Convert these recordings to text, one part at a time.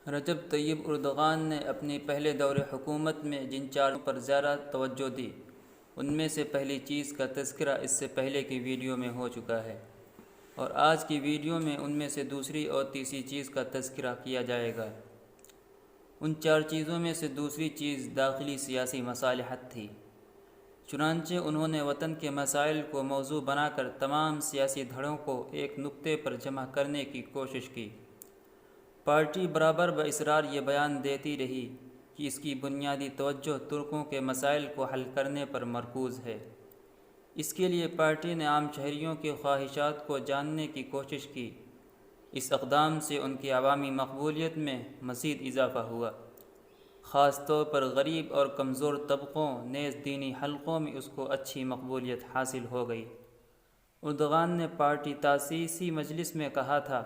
رجب طیب Erdogan نے اپنی پہلے دور حکومت میں جن چاروں پر زیادہ توجہ دی ان میں سے پہلی چیز کا تذکرہ اس سے پہلے کی ویڈیو میں ہو چکا ہے، اور آج کی ویڈیو میں ان میں سے دوسری اور تیسری چیز کا تذکرہ کیا جائے گا۔ ان چار چیزوں میں سے دوسری چیز داخلی سیاسی مصالحت تھی، چنانچہ انہوں نے وطن کے مسائل کو موضوع بنا کر تمام سیاسی دھڑوں کو ایک نقطے پر جمع کرنے کی کوشش کی۔ پارٹی برابر باصرار یہ بیان دیتی رہی کہ اس کی بنیادی توجہ ترکوں کے مسائل کو حل کرنے پر مرکوز ہے۔ اس کے لیے پارٹی نے عام شہریوں کی خواہشات کو جاننے کی کوشش کی۔ اس اقدام سے ان کی عوامی مقبولیت میں مزید اضافہ ہوا، خاص طور پر غریب اور کمزور طبقوں نیز دینی حلقوں میں اس کو اچھی مقبولیت حاصل ہو گئی۔ اردغان نے پارٹی تاسیسی مجلس میں کہا تھا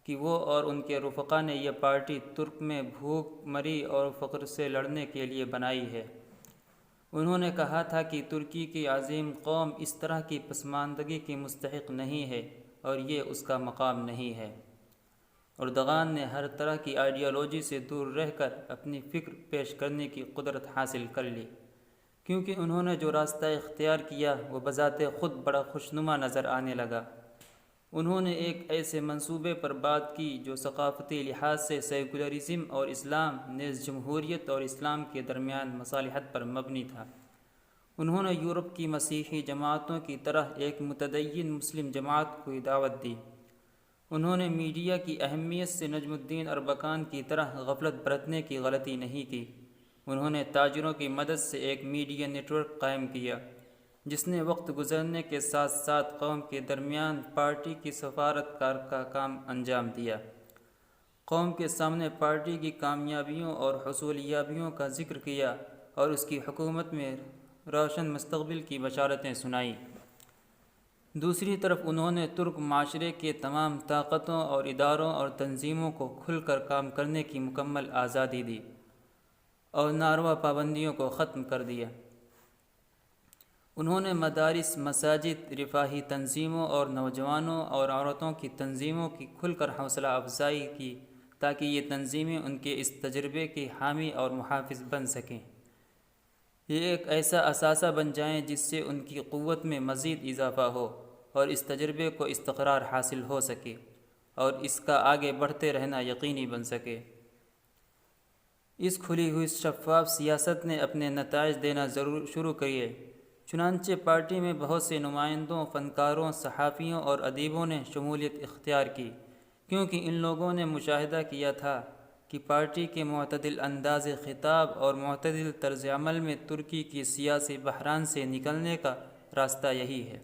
کہ وہ اور ان کے رفقا نے یہ پارٹی ترک میں بھوک مری اور فقر سے لڑنے کے لیے بنائی ہے۔ انہوں نے کہا تھا کہ ترکی کی عظیم قوم اس طرح کی پسماندگی کی مستحق نہیں ہے اور یہ اس کا مقام نہیں ہے۔ اردغان نے ہر طرح کی آئیڈیالوجی سے دور رہ کر اپنی فکر پیش کرنے کی قدرت حاصل کر لی، کیونکہ انہوں نے جو راستہ اختیار کیا وہ بذات خود بڑا خوشنما نظر آنے لگا۔ انہوں نے ایک ایسے منصوبے پر بات کی جو ثقافتی لحاظ سے سیکولرزم اور اسلام نیز جمہوریت اور اسلام کے درمیان مصالحت پر مبنی تھا۔ انہوں نے یورپ کی مسیحی جماعتوں کی طرح ایک متدین مسلم جماعت کو دعوت دی۔ انہوں نے میڈیا کی اہمیت سے نجم الدین اربکان کی طرح غفلت برتنے کی غلطی نہیں کی۔ انہوں نے تاجروں کی مدد سے ایک میڈیا نیٹ ورک قائم کیا جس نے وقت گزرنے کے ساتھ ساتھ قوم کے درمیان پارٹی کی سفارتکار کا کام انجام دیا۔ قوم کے سامنے پارٹی کی کامیابیوں اور حصولیابیوں کا ذکر کیا اور اس کی حکومت میں روشن مستقبل کی بشارتیں سنائیں۔ دوسری طرف انہوں نے ترک معاشرے کے تمام طاقتوں اور اداروں اور تنظیموں کو کھل کر کام کرنے کی مکمل آزادی دی اور ناروا پابندیوں کو ختم کر دیا۔ انہوں نے مدارس، مساجد، رفاہی تنظیموں اور نوجوانوں اور عورتوں کی تنظیموں کی کھل کر حوصلہ افزائی کی تاکہ یہ تنظیمیں ان کے اس تجربے کی حامی اور محافظ بن سکیں۔ یہ ایک ایسا اثاثہ بن جائیں جس سے ان کی قوت میں مزید اضافہ ہو اور اس تجربے کو استقرار حاصل ہو سکے اور اس کا آگے بڑھتے رہنا یقینی بن سکے۔ اس کھلی ہوئی شفاف سیاست نے اپنے نتائج دینا شروع کیے، چنانچہ پارٹی میں بہت سے نمائندوں، فنکاروں، صحافیوں اور ادیبوں نے شمولیت اختیار کی، کیونکہ ان لوگوں نے مشاہدہ کیا تھا کہ پارٹی کے معتدل انداز خطاب اور معتدل طرز عمل میں ترکی کی سیاسی بحران سے نکلنے کا راستہ یہی ہے۔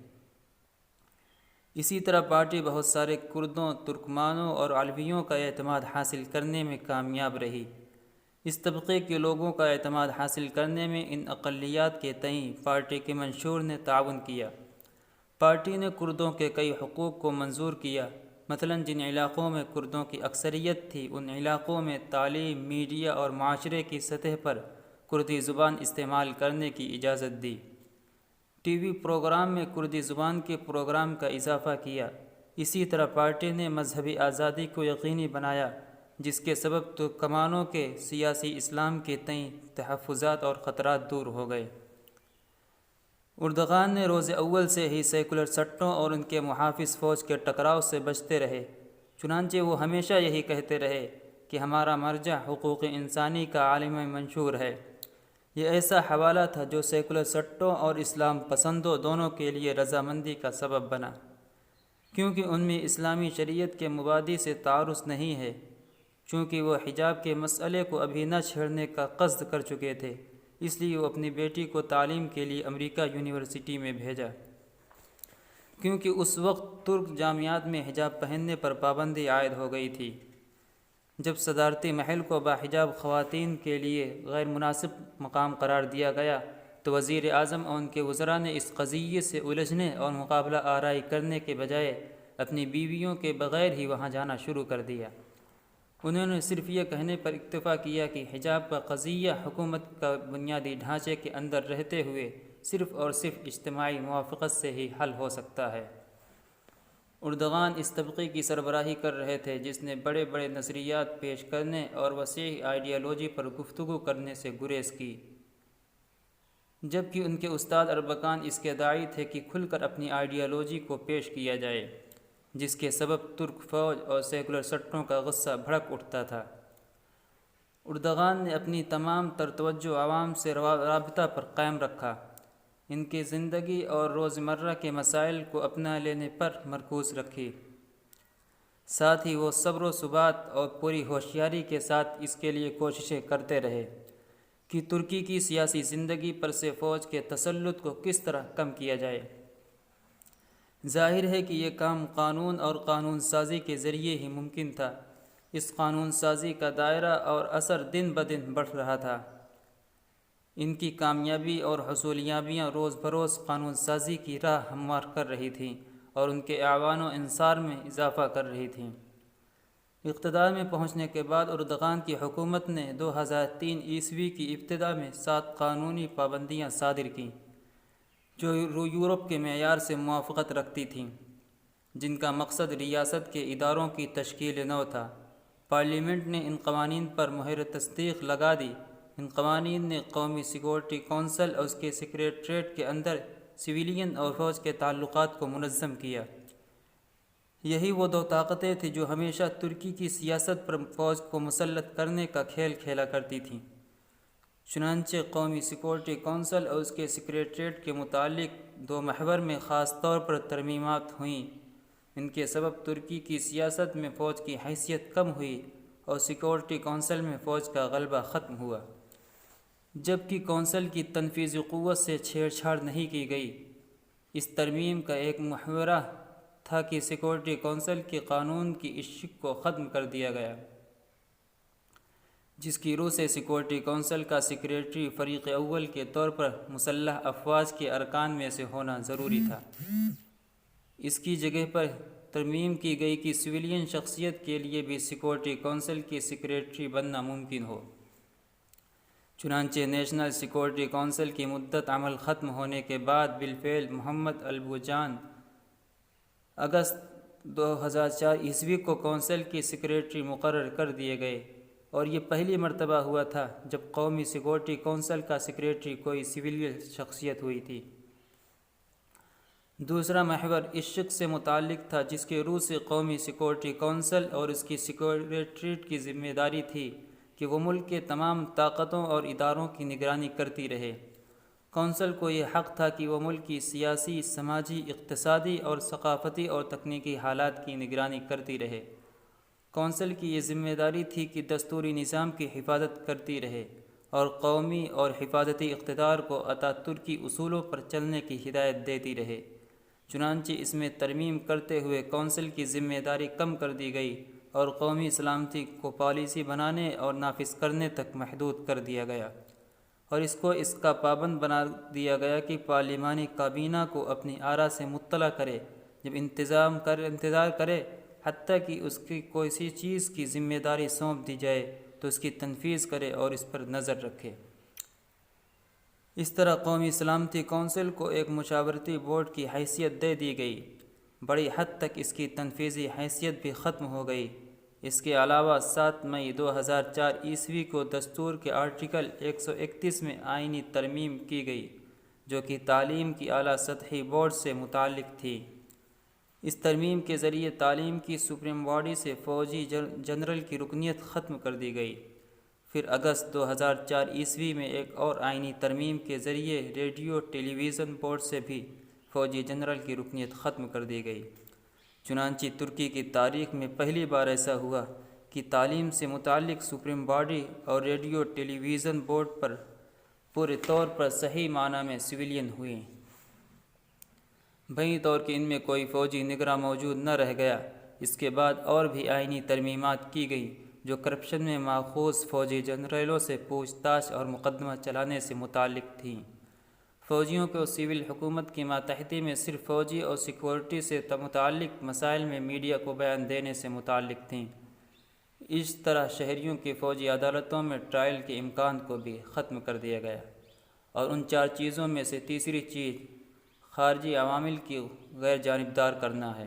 اسی طرح پارٹی بہت سارے کردوں، ترکمانوں اور علویوں کا اعتماد حاصل کرنے میں کامیاب رہی۔ اس طبقے کے لوگوں کا اعتماد حاصل کرنے میں ان اقلیات کے تئیں پارٹی کے منشور نے تعاون کیا۔ پارٹی نے کردوں کے کئی حقوق کو منظور کیا، مثلاً جن علاقوں میں کردوں کی اکثریت تھی ان علاقوں میں تعلیم، میڈیا اور معاشرے کی سطح پر کردی زبان استعمال کرنے کی اجازت دی۔ ٹی وی پروگرام میں کردی زبان کے پروگرام کا اضافہ کیا۔ اسی طرح پارٹی نے مذہبی آزادی کو یقینی بنایا، جس کے سبب ترکمانوں کے سیاسی اسلام کے تئیں تحفظات اور خطرات دور ہو گئے۔ اردغان نے روز اول سے ہی سیکولر سٹوں اور ان کے محافظ فوج کے ٹکراؤ سے بچتے رہے، چنانچہ وہ ہمیشہ یہی کہتے رہے کہ ہمارا مرجع حقوق انسانی کا عالمی منشور ہے۔ یہ ایسا حوالہ تھا جو سیکولر سٹوں اور اسلام پسندوں دونوں کے لیے رضامندی کا سبب بنا، کیونکہ ان میں اسلامی شریعت کے مبادی سے تعارض نہیں ہے۔ چونکہ وہ حجاب کے مسئلے کو ابھی نہ چھیڑنے کا قصد کر چکے تھے، اس لیے وہ اپنی بیٹی کو تعلیم کے لیے امریکہ یونیورسٹی میں بھیجا، کیونکہ اس وقت ترک جامعات میں حجاب پہننے پر پابندی عائد ہو گئی تھی۔ جب صدارتی محل کو باحجاب خواتین کے لیے غیر مناسب مقام قرار دیا گیا تو وزیر اعظم اور ان کے وزراء نے اس قضیے سے الجھنے اور مقابلہ آرائی کرنے کے بجائے اپنی بیویوں کے بغیر ہی وہاں جانا شروع کر دیا۔ انہوں نے صرف یہ کہنے پر اکتفا کیا کہ حجاب کا قضیہ حکومت کا بنیادی ڈھانچے کے اندر رہتے ہوئے صرف اور صرف اجتماعی موافقت سے ہی حل ہو سکتا ہے۔ اردغان اس طبقے کی سربراہی کر رہے تھے جس نے بڑے بڑے نظریات پیش کرنے اور وسیع آئیڈیالوجی پر گفتگو کرنے سے گریز کی، جبکہ ان کے استاد اربکان اس کے داعی تھے کہ کھل کر اپنی آئیڈیالوجی کو پیش کیا جائے، جس کے سبب ترک فوج اور سیکولر سٹروں کا غصہ بھڑک اٹھتا تھا۔ اردغان نے اپنی تمام تر توجہ عوام سے رابطہ پر قائم رکھا، ان کی زندگی اور روزمرہ کے مسائل کو اپنا لینے پر مرکوز رکھی، ساتھ ہی وہ صبر و ثبات اور پوری ہوشیاری کے ساتھ اس کے لیے کوششیں کرتے رہے کہ ترکی کی سیاسی زندگی پر سے فوج کے تسلط کو کس طرح کم کیا جائے۔ ظاہر ہے کہ یہ کام قانون اور قانون سازی کے ذریعے ہی ممکن تھا۔ اس قانون سازی کا دائرہ اور اثر دن بدن بڑھ رہا تھا۔ ان کی کامیابی اور حصولیابیاں روز بروز قانون سازی کی راہ ہموار کر رہی تھیں اور ان کے اعوان و انصار میں اضافہ کر رہی تھیں۔ اقتدار میں پہنچنے کے بعد اردغان کی حکومت نے 2003 عیسوی کی ابتدا میں 7 قانونی پابندیاں صادر کیں جو یورپ کے معیار سے موافقت رکھتی تھیں، جن کا مقصد ریاست کے اداروں کی تشکیل نو تھا۔ پارلیمنٹ نے ان قوانین پر مہر تصدیق لگا دی۔ ان قوانین نے قومی سیکورٹی کونسل اور اس کے سیکریٹریٹ کے اندر سویلین اور فوج کے تعلقات کو منظم کیا۔ یہی وہ 2 طاقتیں تھیں جو ہمیشہ ترکی کی سیاست پر فوج کو مسلط کرنے کا کھیل کھیلا کرتی تھیں۔ چنانچہ قومی سیکورٹی کونسل اور اس کے سیکریٹریٹ کے متعلق 2 محور میں خاص طور پر ترمیمات ہوئیں۔ ان کے سبب ترکی کی سیاست میں فوج کی حیثیت کم ہوئی اور سیکورٹی کونسل میں فوج کا غلبہ ختم ہوا، جبکہ کونسل کی تنفیذی قوت سے چھیڑ چھاڑ نہیں کی گئی۔ اس ترمیم کا ایک محورہ تھا کہ سیکورٹی کونسل کے قانون کی اس شق کو ختم کر دیا گیا، جس کی روح سے سیکورٹی کونسل کا سیکریٹری فریق اول کے طور پر مسلح افواج کے ارکان میں سے ہونا ضروری تھا۔ اس کی جگہ پر ترمیم کی گئی کہ سویلین شخصیت کے لیے بھی سیکورٹی کونسل کی سیکریٹری بننا ممکن ہو۔ چنانچہ نیشنل سیکورٹی کونسل کی مدت عمل ختم ہونے کے بعد بالفعل محمد البوجان اگست 2004 عیسوی کو کونسل کی سیکریٹری مقرر کر دیے گئے، اور یہ پہلی مرتبہ ہوا تھا جب قومی سیکورٹی کونسل کا سیکریٹری کوئی سویلین شخصیت ہوئی تھی۔ دوسرا محور اس شق سے متعلق تھا جس کے روح سے قومی سیکورٹی کونسل اور اس کی سیکریٹریٹ کی ذمہ داری تھی کہ وہ ملک کے تمام طاقتوں اور اداروں کی نگرانی کرتی رہے۔ کونسل کو یہ حق تھا کہ وہ ملک کی سیاسی، سماجی، اقتصادی اور ثقافتی اور تکنیکی حالات کی نگرانی کرتی رہے۔ کونسل کی یہ ذمہ داری تھی کہ دستوری نظام کی حفاظت کرتی رہے اور قومی اور حفاظتی اقتدار کو آتا ترکی اصولوں پر چلنے کی ہدایت دیتی رہے۔ چنانچہ اس میں ترمیم کرتے ہوئے کونسل کی ذمہ داری کم کر دی گئی اور قومی سلامتی کو پالیسی بنانے اور نافذ کرنے تک محدود کر دیا گیا، اور اس کو اس کا پابند بنا دیا گیا کہ پارلیمانی کابینہ کو اپنی آراء سے مطلع کرے، جب انتظار کرے حتیٰ کہ اس کی کوئی چیز کی ذمہ داری سونپ دی جائے تو اس کی تنفیذ کرے اور اس پر نظر رکھے۔ اس طرح قومی سلامتی کونسل کو ایک مشاورتی بورڈ کی حیثیت دے دی گئی۔ بڑی حد تک اس کی تنفیذی حیثیت بھی ختم ہو گئی۔ اس کے علاوہ 7 مئی 2004 عیسوی کو دستور کے آرٹیکل 131 میں آئینی ترمیم کی گئی جو کہ تعلیم کی اعلیٰ سطحی بورڈ سے متعلق تھی۔ اس ترمیم کے ذریعے تعلیم کی سپریم باڈی سے فوجی جنرل کی رکنیت ختم کر دی گئی۔ پھر اگست 2004 عیسوی میں ایک اور آئینی ترمیم کے ذریعے ریڈیو ٹیلی ویژن بورڈ سے بھی فوجی جنرل کی رکنیت ختم کر دی گئی۔ چنانچہ ترکی کی تاریخ میں پہلی بار ایسا ہوا کہ تعلیم سے متعلق سپریم باڈی اور ریڈیو ٹیلی ویژن بورڈ پر پورے طور پر صحیح معنی میں سویلین ہوئیں، بھئی طور کہ ان میں کوئی فوجی نگراں موجود نہ رہ گیا۔ اس کے بعد اور بھی آئینی ترمیمات کی گئیں جو کرپشن میں ماخوذ فوجی جنرلوں سے پوچھ تاچھ اور مقدمہ چلانے سے متعلق تھیں۔ فوجیوں کو سول حکومت کی ماتحتی میں صرف فوجی اور سیکورٹی سے متعلق مسائل میں میڈیا کو بیان دینے سے متعلق تھیں۔ اس طرح شہریوں کی فوجی عدالتوں میں ٹرائل کے امکان کو بھی ختم کر دیا گیا، اور ان 4 چیزوں میں سے تیسری چیز خارجی عوامل کی غیر جانبدار کرنا ہے۔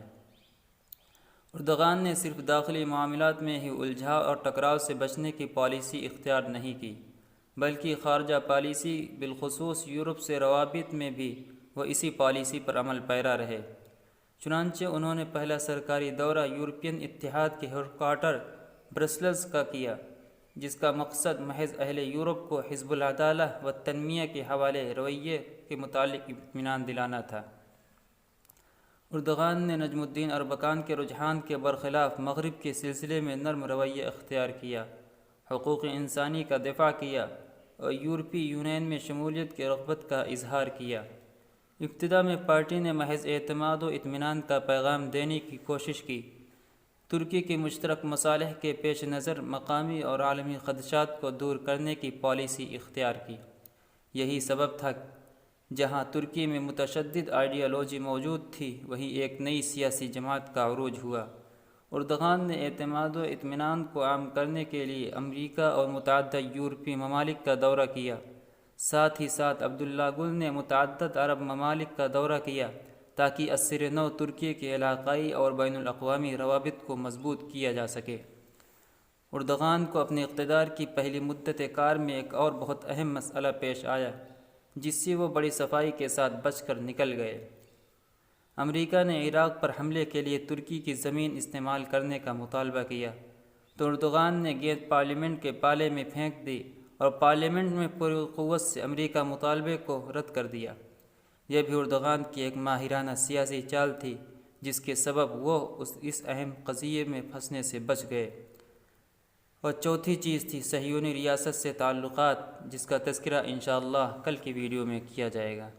اردغان نے صرف داخلی معاملات میں ہی الجھاؤ اور ٹکراؤ سے بچنے کی پالیسی اختیار نہیں کی، بلکہ خارجہ پالیسی بالخصوص یورپ سے روابط میں بھی وہ اسی پالیسی پر عمل پیرا رہے۔ چنانچہ انہوں نے پہلا سرکاری دورہ یورپین اتحاد کے ہیڈ کوارٹر برسلز کا کیا، جس کا مقصد محض اہل یورپ کو حزب العدالہ و تنمیہ کے حوالے رویے کے متعلق اطمینان دلانا تھا۔ اردغان نے نجم الدین اربکان کے رجحان کے برخلاف مغرب کے سلسلے میں نرم رویہ اختیار کیا، حقوق انسانی کا دفاع کیا اور یورپی یونین میں شمولیت کی رغبت کا اظہار کیا۔ ابتدا میں پارٹی نے محض اعتماد و اطمینان کا پیغام دینے کی کوشش کی، ترکی کے مشترک مصالح کے پیش نظر مقامی اور عالمی خدشات کو دور کرنے کی پالیسی اختیار کی۔ یہی سبب تھا جہاں ترکی میں متشدد آئیڈیالوجی موجود تھی، وہیں ایک نئی سیاسی جماعت کا عروج ہوا۔ اردغان نے اعتماد و اطمینان کو عام کرنے کے لیے امریکہ اور متعدد یورپی ممالک کا دورہ کیا۔ ساتھ ہی ساتھ عبداللہ گل نے متعدد عرب ممالک کا دورہ کیا تاکہ ازسر نو ترکی کے علاقائی اور بین الاقوامی روابط کو مضبوط کیا جا سکے۔ اردغان کو اپنے اقتدار کی پہلی مدت کار میں ایک اور بہت اہم مسئلہ پیش آیا، جس سے وہ بڑی صفائی کے ساتھ بچ کر نکل گئے۔ امریکہ نے عراق پر حملے کے لیے ترکی کی زمین استعمال کرنے کا مطالبہ کیا، تو اردغان نے گیند پارلیمنٹ کے پالے میں پھینک دی اور پارلیمنٹ میں پوری قوت سے امریکہ مطالبے کو رد کر دیا۔ یہ بھی اردغان کی ایک ماہرانہ سیاسی چال تھی، جس کے سبب وہ اس اہم قضیے میں پھنسنے سے بچ گئے۔ اور چوتھی چیز تھی صہیونی ریاست سے تعلقات، جس کا تذکرہ انشاءاللہ کل کی ویڈیو میں کیا جائے گا۔